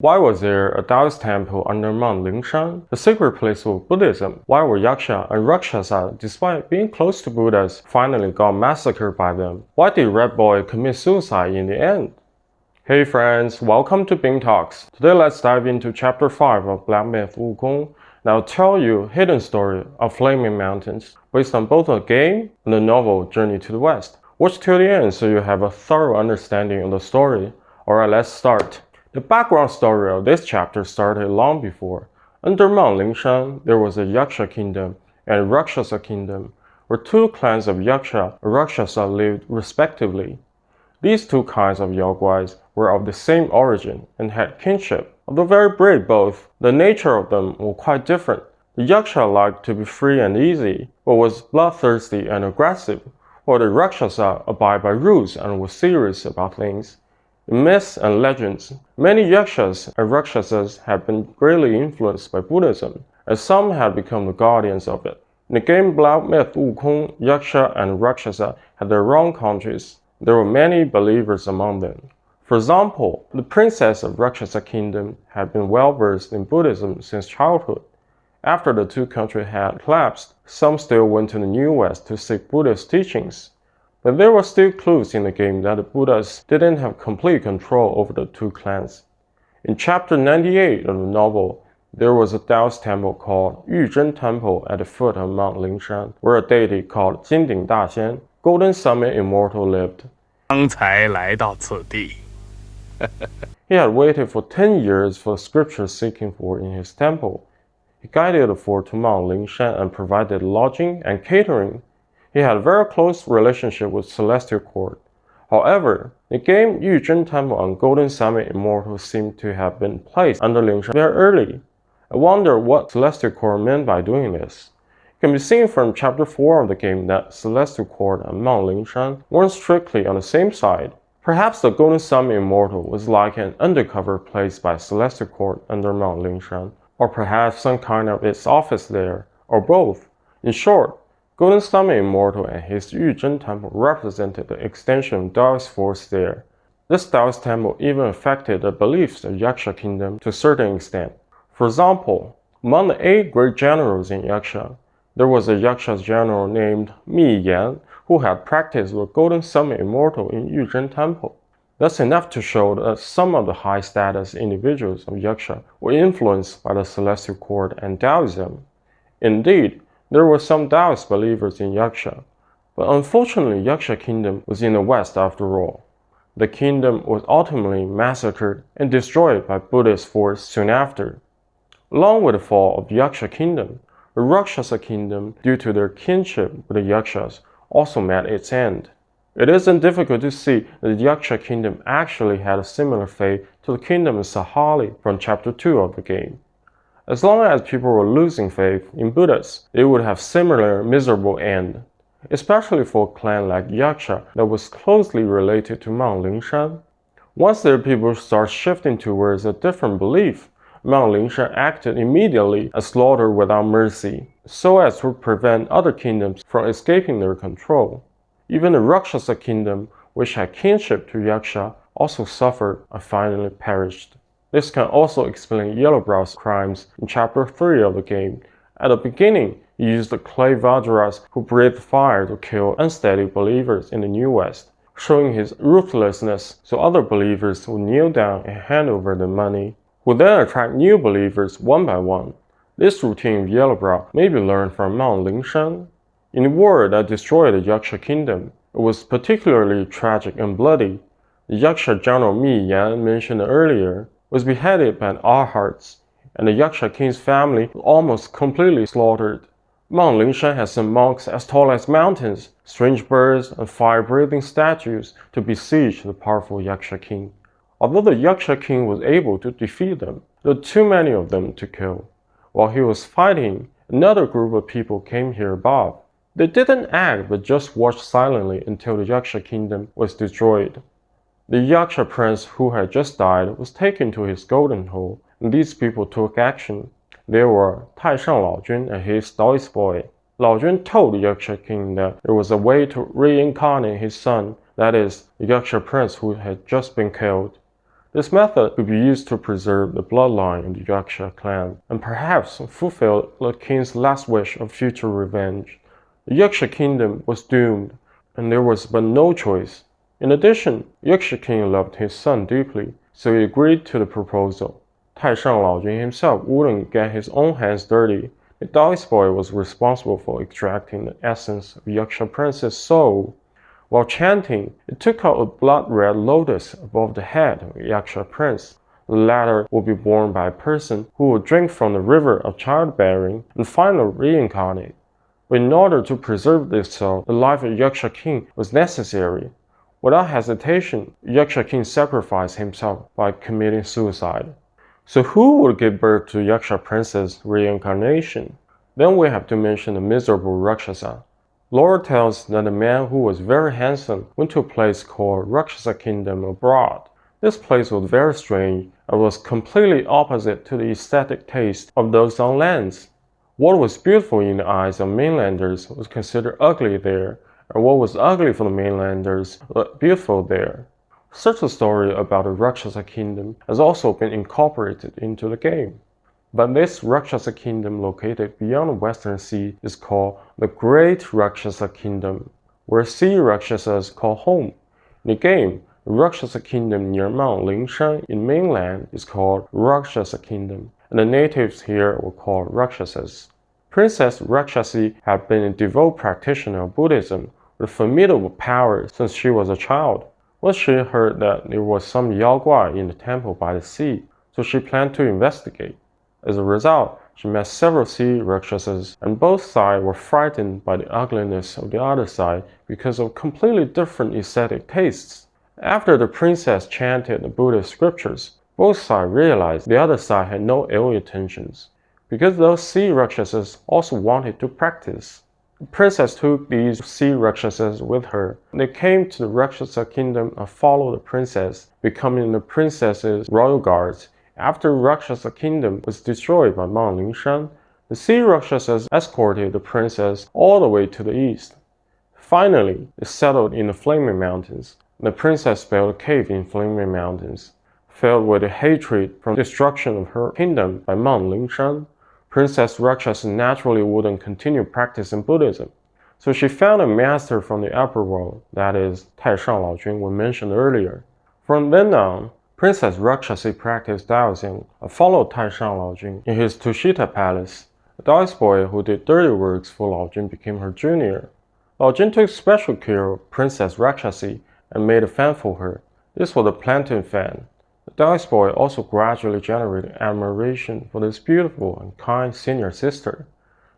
Why was there a Daoist temple under Mount Lingshan, the sacred place of Buddhism? Why were Yaksha and Rakshasa, despite being close to Buddhas, finally got massacred by them? Why did Red Boy commit suicide in the end? Hey friends, welcome to Bing Talks. Today let's dive into chapter 5 of Black Myth Wukong, and I'll tell you hidden story of Flaming Mountains, based on both the game and the novel Journey to the West. Watch till the end so you have a thorough understanding of the story. Alright, let's start. The background story of this chapter started long before. Under Mount Lingshan, there was a Yaksha Kingdom and a Rakshasa Kingdom, where two clans of Yaksha and Rakshasa lived respectively. These two kinds of Yaoguais were of the same origin and had kinship. Although very brave both, the nature of them were quite different. The Yaksha liked to be free and easy, but was bloodthirsty and aggressive, while the Rakshasa abide by rules and was serious about things. In myths and legends, many Yakshas and Rakshasas have been greatly influenced by Buddhism, and some have become the guardians of it. In the game Black Myth Wukong, Yaksha and Rakshasa had their own countries. There were many believers among them. For example, the Princess of Rakshasa Kingdom had been well versed in Buddhism since childhood. After the two countries had collapsed, some still went to the New West to seek Buddhist teachings. But there were still clues in the game that the Buddhas didn't have complete control over the two clans. In chapter 98 of the novel, there was a Daoist temple called Yuzhen Temple at the foot of Mount Lingshan, where a deity called Jinding Daxian, Golden Summit Immortal, lived. 刚才来到此地 He had waited for 10 years for the scripture seeking for in his temple. He guided the four to Mount Lingshan and provided lodging and catering. He had a very close relationship with Celestial Court. However, the game Yuzhen Temple and Golden Summit Immortal seemed to have been placed under Lingshan very early. I wonder what Celestial Court meant by doing this. It can be seen from chapter 4 of the game that Celestial Court and Mount Lingshan weren't strictly on the same side. Perhaps the Golden Summit Immortal was like an undercover place by Celestial Court under Mount Lingshan, or perhaps some kind of its office there, or both. In short, Golden Summit Immortal and his Yuzhen Temple represented the extension of Daoist force there. This Daoist temple even affected the beliefs of Yaksha Kingdom to a certain extent. For example, among the 8 great generals in Yaksha, there was a Yaksha general named Mi Yan who had practiced the Golden Summit Immortal in Yuzhen Temple. That's enough to show that some of the high-status individuals of Yaksha were influenced by the Celestial Court and Daoism. Indeed, there were some Daoist believers in Yaksha, but unfortunately Yaksha Kingdom was in the West after all. The kingdom was ultimately massacred and destroyed by Buddhist force soon after. Along with the fall of Yaksha Kingdom, the Rakshasa Kingdom, due to their kinship with the Yakshas, also met its end. It isn't difficult to see that the Yaksha Kingdom actually had a similar fate to the kingdom of Sahali from chapter 2 of the game. As long as people were losing faith in Buddhas, they would have similar miserable end, especially for a clan like Yaksha that was closely related to Mount Lingshan. Once their people start shifting towards a different belief, Mount Lingshan acted immediately and slaughtered without mercy, so as to prevent other kingdoms from escaping their control. Even the Rakshasa Kingdom, which had kinship to Yaksha, also suffered and finally perished. This can also explain Yellowbrow's crimes in chapter 3 of the game. At the beginning, he used the clay Vajras who breathed fire to kill unsteady believers in the New West, showing his ruthlessness so other believers would kneel down and hand over the money, who then attract new believers one by one. This routine of Yellowbrow may be learned from Mount Lingshan. In the war that destroyed the Yaksha Kingdom, it was particularly tragic and bloody. The Yaksha general Mi Yan mentioned earlier was beheaded by adhereds, and the Yaksha King's family was almost completely slaughtered. Mount Lingshan has some monks as tall as mountains, strange birds, and fire-breathing statues to besiege the powerful Yaksha King. Although the Yaksha King was able to defeat them, there were too many of them to kill. While he was fighting, another group of people came here above. They didn't act but just watched silently until the Yaksha Kingdom was destroyed. The Yaksha prince who had just died was taken to his golden hole, and these people took action. They were Taishang Laojun and his Daoist boy. Laojun told the Yaksha King that there was a way to reincarnate his son, that is, the Yaksha prince who had just been killed. This method could be used to preserve the bloodline of the Yaksha clan, and perhaps fulfill the king's last wish of future revenge. The Yaksha Kingdom was doomed, and there was but no choice. In addition, Yaksha King loved his son deeply, so he agreed to the proposal. Taishang Laojun himself wouldn't get his own hands dirty. The Daoist boy was responsible for extracting the essence of Yaksha Prince's soul. While chanting, it took out a blood-red lotus above the head of Yaksha Prince. The latter will be born by a person who will drink from the river of childbearing and finally reincarnate. But in order to preserve this soul, the life of Yaksha King was necessary. Without hesitation, Yaksha King sacrificed himself by committing suicide. So who would give birth to Yaksha Prince's reincarnation? Then we have to mention the miserable Rakshasa. Lore tells that a man who was very handsome went to a place called Rakshasa Kingdom abroad. This place was very strange and was completely opposite to the aesthetic taste of those on lands. What was beautiful in the eyes of mainlanders was considered ugly there, and what was ugly for the mainlanders was beautiful there. Such a story about the Rakshasa Kingdom has also been incorporated into the game. But this Rakshasa Kingdom located beyond the Western Sea is called the Great Rakshasa Kingdom, where sea Rakshasas call home. In the game, the Rakshasa Kingdom near Mount Lingshan in mainland is called Rakshasa Kingdom, and the natives here were called Rakshasas. Princess Rakshasi had been a devout practitioner of Buddhism with formidable power since she was a child. Once she heard that there was some Yaoguai in the temple by the sea, so she planned to investigate. As a result, she met several sea Rakshasas, and both sides were frightened by the ugliness of the other side because of completely different aesthetic tastes. After the princess chanted the Buddhist scriptures, both sides realized the other side had no ill intentions, because those sea Rakshasas also wanted to practice. The princess took these sea Rakshasas with her. They came to the Rakshasa Kingdom and followed the princess, becoming the princess's royal guards. After Rakshasa Kingdom was destroyed by Mount Lingshan, the sea Rakshasas escorted the princess all the way to the east. Finally, they settled in the Flaming Mountains. The princess built a cave in Flaming Mountains. Filled with hatred from destruction of her kingdom by Mount Lingshan, Princess Rakshasi naturally wouldn't continue practicing Buddhism. So she found a master from the upper world, that is, Taishang Laojun we mentioned earlier. From then on, Princess Rakshasi practiced Daoism and followed Taishang Laojun in his Tushita palace. The Daoist boy who did dirty works for Laojun became her junior. Laojun took special care of Princess Rakshasi and made a fan for her. This was the plantain fan. The Daoist boy also gradually generated admiration for this beautiful and kind senior sister.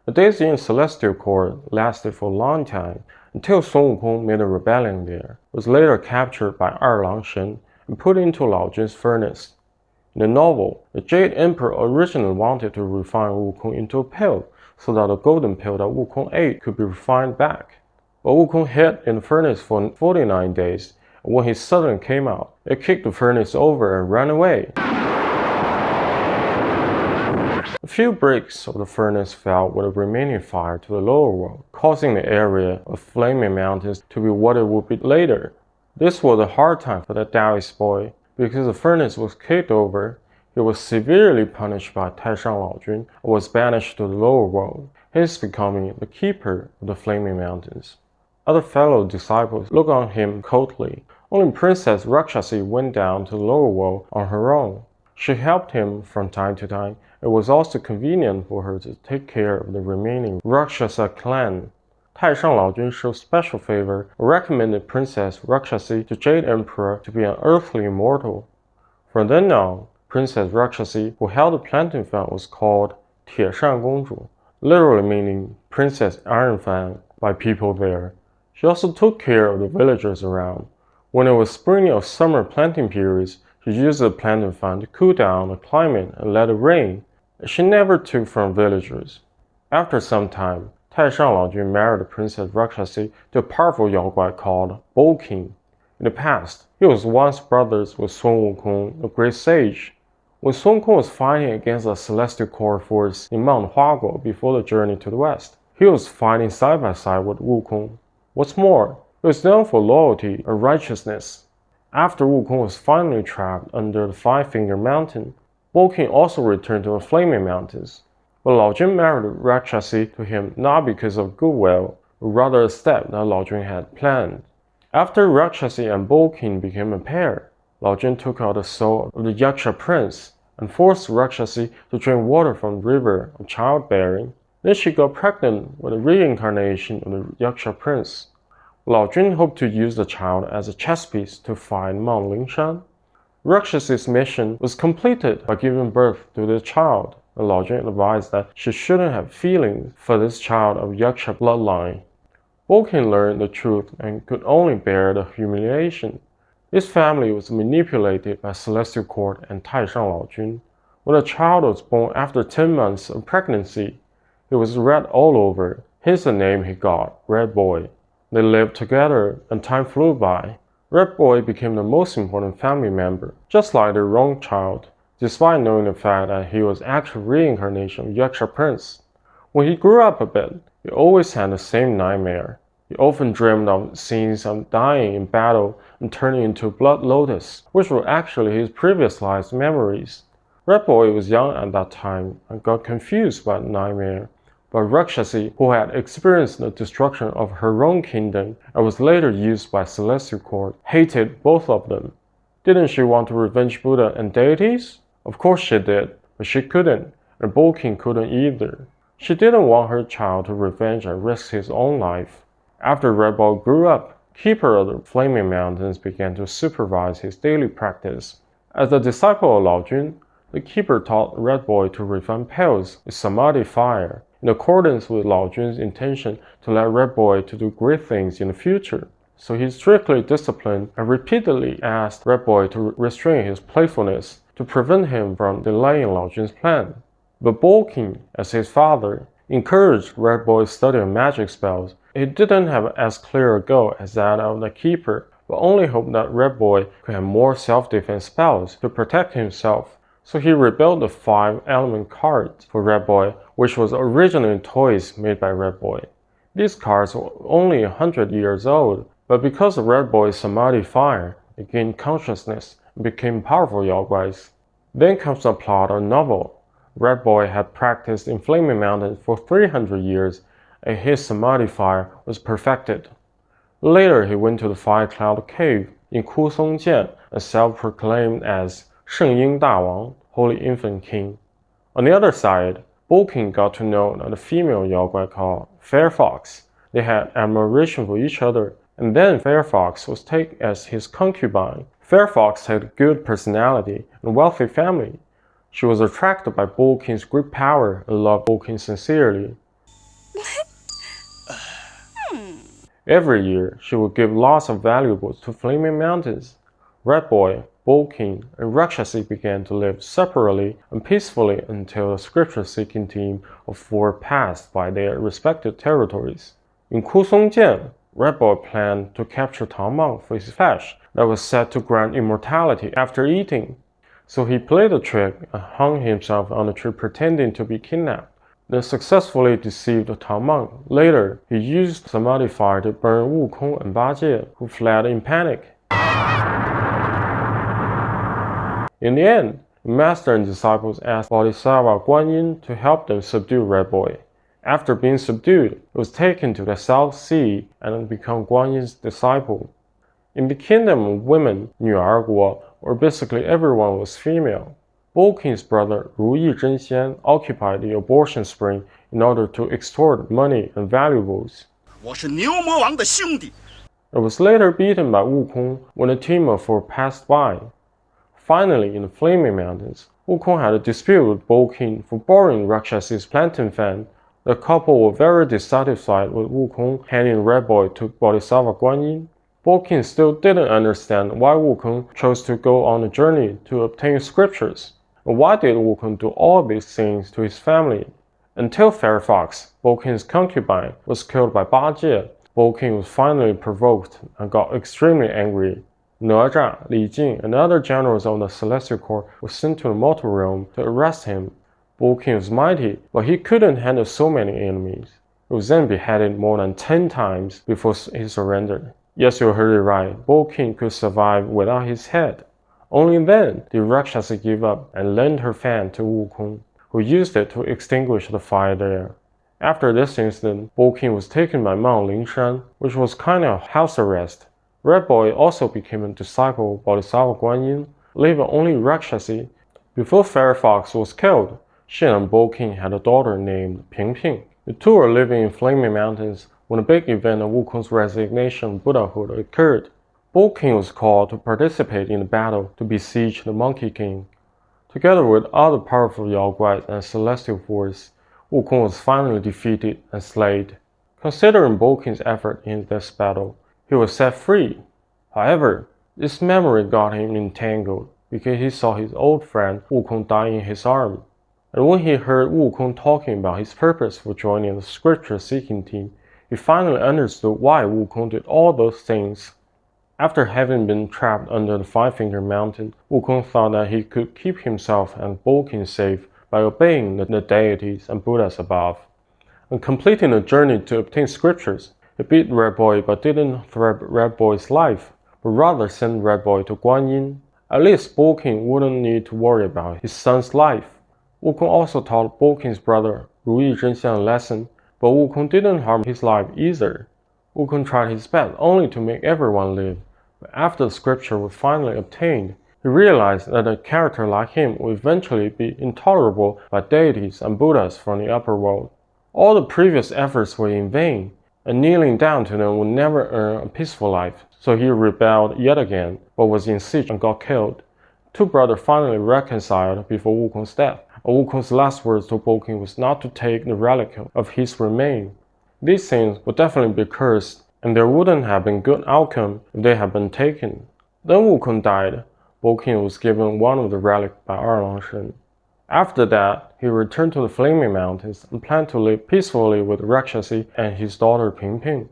The days in Celestial Court lasted for a long time, until Sun Wukong made a rebellion there, was later captured by Erlang Shen and put into Laojun's furnace. In the novel, the Jade Emperor originally wanted to refine Wukong into a pill, so that the golden pill that Wukong ate could be refined back. But Wukong hid in the furnace for 49 days, and when he suddenly came out, it kicked the furnace over and ran away. A few bricks of the furnace fell with the remaining fire to the lower world, causing the area of Flaming Mountains to be what it would be later. This was a hard time for the Daoist boy. Because the furnace was kicked over, he was severely punished by Taishang Laojun and was banished to the lower world, hence becoming the keeper of the Flaming Mountains. Other fellow disciples looked on him coldly. Only Princess Rakshasi went down to the lower world on her own. She helped him from time to time. It was also convenient for her to take care of the remaining Rakshasa clan. Taishang Laojun showed special favor and recommended Princess Rakshasi to Jade Emperor to be an earthly immortal. From then on, Princess Rakshasi, who held the plantain fan, was called Tieshan Gongzhu, literally meaning Princess Iron Fan by people there. She also took care of the villagers around. When it was spring or summer planting periods, she used the plantain fan to cool down the climate and let it rain. She never took from villagers. After some time, Taishang Laojun married Princess Rakshasi to a powerful Yaoguai called King. In the past, he was once brothers with Sun Wukong, the great sage. When Sun Wukong was fighting against a celestial core force in Mount Huaguo before the journey to the west, he was fighting side by side with Wukong. What's more, he was known for loyalty and righteousness. After Wukong was finally trapped under the Five-Finger Mountain, Wukong also returned to the Flaming Mountains. But Lao Jun married Rakshasi to him not because of goodwill, but rather a step that Lao Jun had planned. After Rakshasi and Wukong became a pair, Lao Jun took out the soul of the Yaksha prince and forced Rakshasi to drink water from the river of childbearing. Then she got pregnant with a reincarnation of the Yaksha prince. Lao Jun hoped to use the child as a chess piece to find Mount Lingshan. Rakshasi's mission was completed by giving birth to the child, and Lao Jun advised that she shouldn't have feelings for this child of Yaksha bloodline. Wukong learned the truth and could only bear the humiliation. His family was manipulated by Celestial Court and Taishang Lao Jun. When the child was born after 10 months of pregnancy, he was red all over, hence the name he got, Red Boy. They lived together and time flew by. Red Boy became the most important family member, just like their own child, despite knowing the fact that he was actual reincarnation of Yaksha Prince. When he grew up a bit, he always had the same nightmare. He often dreamed of scenes of dying in battle and turning into a blood lotus, which were actually his previous life's memories. Red Boy was young at that time and got confused by the nightmare. But Rakshasi, who had experienced the destruction of her own kingdom and was later used by Celestial Court, hated both of them. Didn't she want to revenge Buddha and deities? Of course she did, but she couldn't, and Wukong couldn't either. She didn't want her child to revenge and risk his own life. After Red Boy grew up, Keeper of the Flaming Mountains began to supervise his daily practice. As a disciple of Lao Jun, the Keeper taught Red Boy to refine pills with Samadhi fire, in accordance with Lao Jun's intention to let Red Boy to do great things in the future. So he strictly disciplined and repeatedly asked Red Boy to restrain his playfulness to prevent him from delaying Lao Jun's plan. But Wukong, as his father, encouraged Red Boy's study of magic spells. He didn't have as clear a goal as that of the Keeper, but only hoped that Red Boy could have more self-defense spells to protect himself. So he rebuilt the 5-element cards for Red Boy, which was originally toys made by Red Boy. These cards were only 100 years old, but because of Red Boy's Samadhi fire, they gained consciousness and became powerful Yaoguais. Then comes the plot of the novel. Red Boy had practiced in Flaming Mountain for 300 years, and his Samadhi fire was perfected. Later he went to the Fire-Cloud Cave in Kusongjian and self-proclaimed as Shengying Dawang, Holy Infant King. On the other side, Wukong got to know the female Yaoguai called Fair Fox. They had admiration for each other, and then Fair Fox was taken as his concubine. Fair Fox had a good personality and a wealthy family. She was attracted by Wukong's great power and loved Wukong sincerely. Every year, she would give lots of valuables to Flaming Mountains. Red Boy, Wukong, and Rakshasi began to live separately and peacefully until the scripture-seeking team of 4 passed by their respective territories. In Kusongjian, Red Boy planned to capture Tang Mang for his flesh that was said to grant immortality after eating. So he played a trick and hung himself on a tree pretending to be kidnapped. Then successfully deceived Tang Mang. Later, he used Samadhi fire to burn Wukong and Bajie, who fled in panic. In the end, the master and disciples asked Bodhisattva Guanyin to help them subdue Red Boy. After being subdued, he was taken to the South Sea and became Guanyin's disciple. In the kingdom of women, 女儿国, where basically everyone was female, Wukong's brother Ru Yi Zhenxian occupied the abortion spring in order to extort money and valuables. 我是牛魔王的兄弟。 It was later beaten by Wukong when a team of 4 passed by. Finally, in the Flaming Mountains, Wukong had a dispute with Wukong for borrowing Rakshasi's plantain fan. The couple were very dissatisfied with Wukong handing Red Boy to Bodhisattva Guanyin. Wukong still didn't understand why Wukong chose to go on a journey to obtain scriptures. And why did Wukong do all these things to his family? Until Fair Fox, Wukong's concubine, was killed by Bajie, Wukong was finally provoked and got extremely angry. Naja, Li Jing, and other generals of the Celestial Court were sent to the mortal realm to arrest him. Wukong was mighty, but he couldn't handle so many enemies. He was then beheaded more than 10 times before he surrendered. Yes, you heard it right. Wukong could survive without his head. Only then did Rakshasi give up and lend her fan to Wukong, who used it to extinguish the fire there. After this incident, Wukong was taken by Mount Lingshan, which was kind of house arrest. Red Boy also became a disciple of Bodhisattva Guanyin, leaving only Rakshasi. Before Fairy Fox was killed, she and Wukong had a daughter named Ping Ping. The two were living in Flaming Mountains when a big event of Wukong's resignation of Buddhahood occurred. Wukong was called to participate in the battle to besiege the Monkey King. Together with other powerful Yaoguais and celestial forces, Wukong was finally defeated and slain. Considering Wukong's effort in this battle, he was set free. However, this memory got him entangled because he saw his old friend Wukong die in his arms. And when he heard Wukong talking about his purpose for joining the scripture-seeking team, he finally understood why Wukong did all those things. After having been trapped under the Five-Finger Mountain, Wukong thought that he could keep himself and Wukong safe by obeying the deities and Buddhas above. And completing the journey to obtain scriptures, he beat Red Boy but didn't threaten Red Boy's life, but rather sent Red Boy to Guanyin. At least Wukong wouldn't need to worry about his son's life. Wukong also taught Wukong's brother Ruyi Zhenxiang a lesson, but Wukong didn't harm his life either. Wukong tried his best only to make everyone live. But after the scripture was finally obtained, he realized that a character like him would eventually be intolerable by deities and Buddhas from the upper world. All the previous efforts were in vain, and kneeling down to them would never earn a peaceful life, so he rebelled yet again, but was in siege and got killed. Two brothers finally reconciled before Wukong's death, and Wukong's last words to Wukong was not to take the relic of his remains. These things would definitely be cursed, and there wouldn't have been good outcome if they had been taken. Then Wukong died. Wukong was given one of the relics by Erlangshen. After that, he returned to the Flaming Mountains and planned to live peacefully with Rakshasi and his daughter Ping Ping.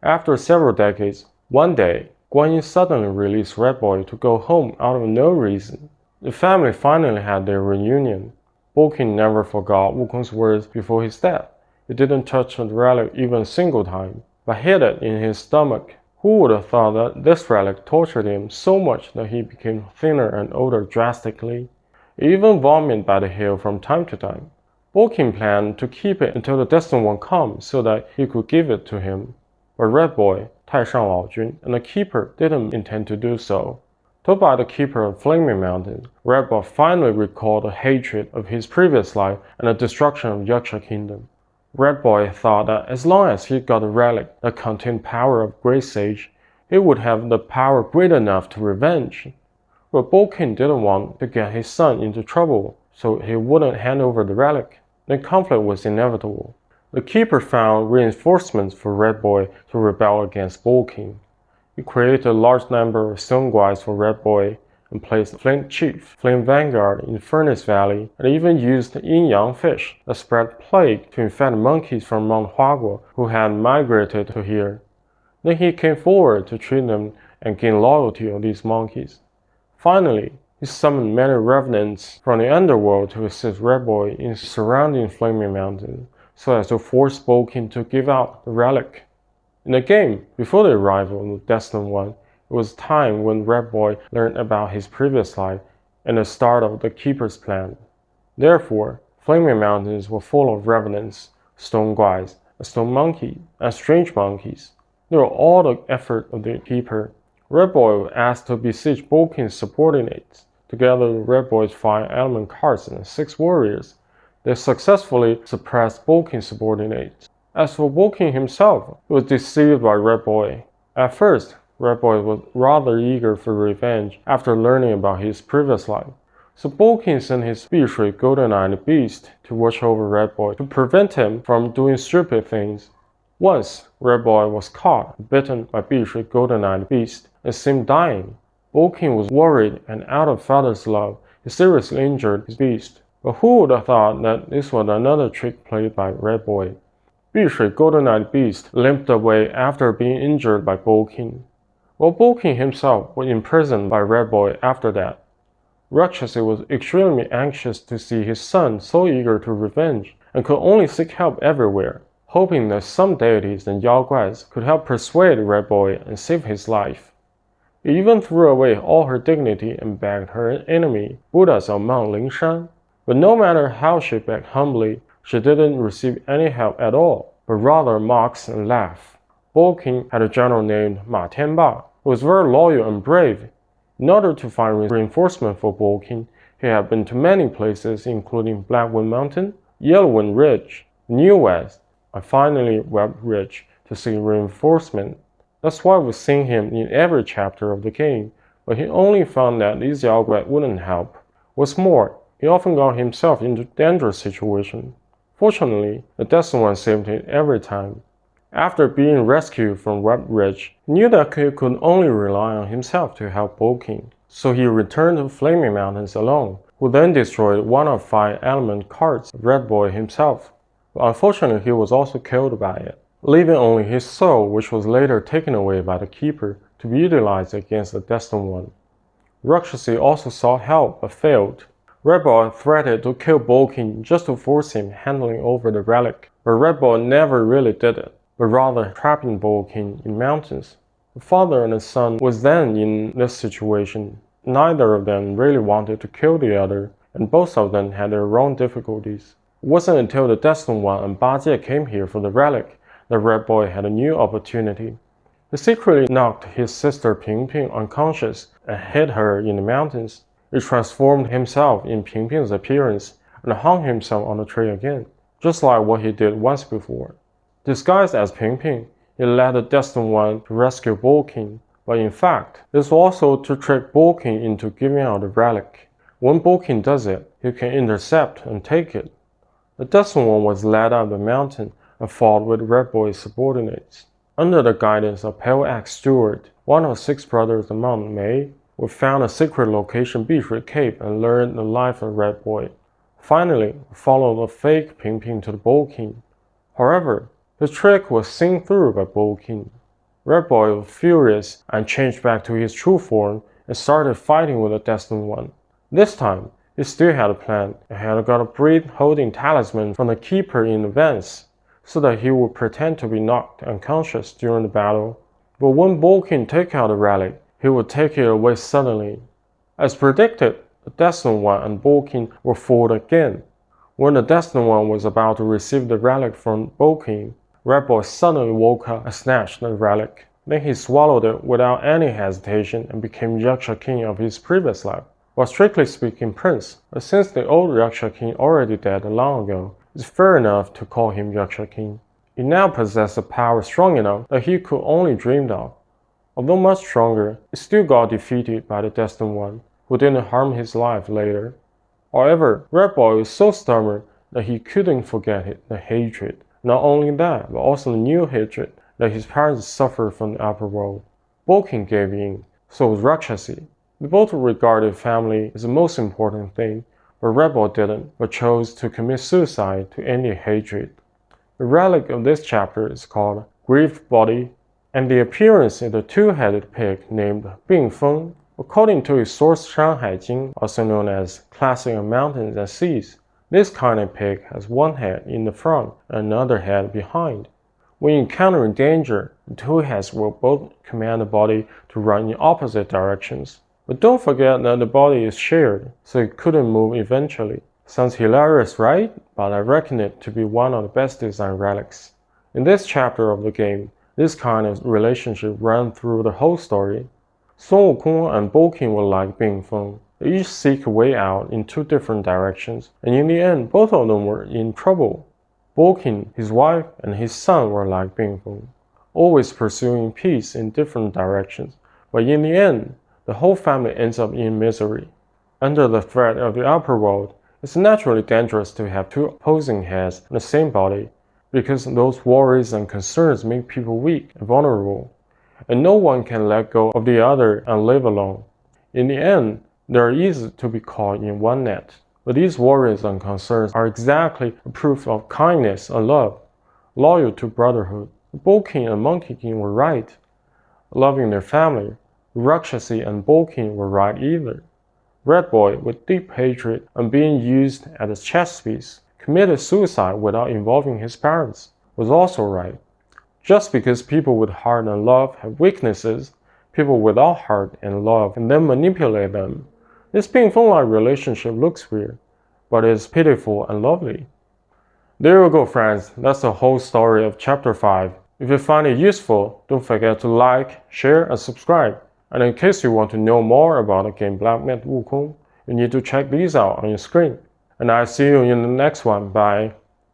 After several decades, one day, Guanyin suddenly released Red Boy to go home out of no reason. The family finally had their reunion. Wukong never forgot Wukong's words before his death. He didn't touch the relic even a single time, but hid it in his stomach. Who would have thought that this relic tortured him so much that he became thinner and older drastically? He even vomited by the hill from time to time. Wukong planned to keep it until the destined one comes so that he could give it to him. But Red Boy, Taishang Laojun, and the keeper didn't intend to do so. Told by the keeper of Flaming Mountain, Red Boy finally recalled the hatred of his previous life and the destruction of Yaksha Kingdom. Red Boy thought that as long as he got a relic that contained power of great sage, he would have the power great enough to revenge. But Wukong didn't want to get his son into trouble, so he wouldn't hand over the relic. Then conflict was inevitable. The keeper found reinforcements for Red Boy to rebel against Wukong. He created a large number of stone guides for Red Boy and placed Flint Chief, Flint Vanguard in Furnace Valley, and even used yin-yang fish that spread plague to infect monkeys from Mount Huaguo who had migrated to here. Then he came forward to treat them and gain loyalty of these monkeys. Finally, he summoned many revenants from the underworld to assist Red Boy in surrounding Flaming Mountain, so as to force Wukong to give out the relic. In the game, before the arrival of the Destined One, it was time when Red Boy learned about his previous life and the start of the Keeper's plan. Therefore, Flaming Mountains were full of revenants, stone guides, a stone monkey, and strange monkeys. They were all the effort of the Keeper. Red Boy was asked to besiege Wukong's subordinates. Together with Red Boy's 5 element cards and 6 warriors, they successfully suppressed Wukong's subordinates. As for Wukong himself, he was deceived by Red Boy. At first, Red Boy was rather eager for revenge after learning about his previous life. So Wukong sent his Bishui golden-eyed beast to watch over Red Boy to prevent him from doing stupid things. Once, Red Boy was caught and bitten by Bishui golden-eyed beast and seemed dying. Wukong was worried, and out of father's love, he seriously injured his beast. But who would have thought that this was another trick played by Red Boy? Bishui golden-eyed beast limped away after being injured by Wukong. While Wukong himself was imprisoned by Red Boy after that. Rakshasi was extremely anxious to see his son so eager to revenge and could only seek help everywhere. hoping that some deities and Yaoguais could help persuade Red Boy and save his life. He even threw away all her dignity and begged her enemy, Buddhas on Mount Lingshan. But no matter how she begged humbly, she didn't receive any help at all, but rather mocks and laughs. King had a general named Ma Tianba, who was very loyal and brave. In order to find reinforcement for King, he had been to many places including Blackwind Mountain, Yellowwind Ridge, New West, and finally Web Ridge to seek reinforcement. That's why we've seen him in every chapter of the game, but he only found that these Yaoguai wouldn't help. What's more, he often got himself into dangerous situations. Fortunately, the Destined One saved him every time. After being rescued from Web Ridge, he knew that he could only rely on himself to help King. So he returned to Flaming Mountains alone, who then destroyed one of 5 element cards of Red Boy himself. But unfortunately, he was also killed by it, leaving only his soul, which was later taken away by the Keeper to be utilized against the Destined One. Rakshasi also sought help but failed. Red Boy threatened to kill King just to force him handling over the relic, but Red Boy never really did it, but rather trapping King in mountains. The father and the son was then in this situation. Neither of them really wanted to kill the other, and both of them had their own difficulties. It wasn't until the Destined One and Bajie came here for the relic that Red Boy had a new opportunity. He secretly knocked his sister Ping unconscious and hid her in the mountains. He transformed himself in Ping's appearance and hung himself on the tree again, just like what he did once before. Disguised as Ping, he led the Destined One to rescue King, but in fact, this was also to trick King into giving out the relic. When King does it, he can intercept and take it. The Destined One was led up the mountain and fought with Red Boy's subordinates. Under the guidance of Pale Axe Stewart, one of 6 brothers of Mount Mei, we found a secret location Beetree Cape and learned the life of Red Boy. Finally, we followed the fake Ping to the King. However, the trick was seen through by King. Red Boy was furious and changed back to his true form and started fighting with the Destined One. This time, he still had a plan and had got a breath-holding talisman from the Keeper in advance, so that he would pretend to be knocked unconscious during the battle. But when King took out the relic, he would take it away suddenly. As predicted, the Destined One and King were fooled again. When the Destined One was about to receive the relic from King, Red Boy suddenly woke up and snatched the relic. Then he swallowed it without any hesitation and became Yaksha King of his previous life. Well, strictly speaking, Prince, but since the old Yaksha King already died long ago, it's fair enough to call him Yaksha King. He now possessed a power strong enough that he could only dream of. Although much stronger, he still got defeated by the Destined One, who didn't harm his life later. However, Red Boy was so stubborn that he couldn't forget the hatred. Not only that, but also the new hatred that his parents suffered from the upper world. King gave in, so was Rakshasi. They both regarded family as the most important thing, but Red Boy didn't, but chose to commit suicide to end the hatred. The relic of this chapter is called Grieved Body, and the appearance is the 2-headed pig named Feng. According to his source Shanghai Jing, also known as Classic of Mountains and Seas, this kind of pig has one head in the front and another head behind. When encountering danger, the 2 heads will both command the body to run in opposite directions. But don't forget that the body is shared, so it couldn't move eventually. Sounds hilarious, right? But I reckon it to be one of the best designed relics. In this chapter of the game, this kind of relationship ran through the whole story. Sun Wukong and King were like Feng. They each seek a way out in 2 different directions, and in the end, both of them were in trouble. King, his wife, and his son were like Feng, always pursuing peace in different directions, but in the end, the whole family ends up in misery. Under the threat of the upper world, it's naturally dangerous to have 2 opposing heads in the same body, because those worries and concerns make people weak and vulnerable, and no one can let go of the other and live alone. In the end, they are easy to be caught in one net. But these worries and concerns are exactly a proof of kindness and love, loyal to brotherhood. King and Monkey King were right, loving their family. Rakshasi and King were right either. Red Boy, with deep hatred and being used as a chess piece, committed suicide without involving his parents. was also right. Just because people with heart and love have weaknesses, people without heart and love can then manipulate them. This ping-pong-like relationship looks weird, but is pitiful and lovely. There you go, friends. That's the whole story of Chapter 5. If you find it useful, don't forget to like, share, and subscribe. And in case you want to know more about the game Black Myth Wukong, you need to check these out on your screen. And I'll see you in the next one. Bye.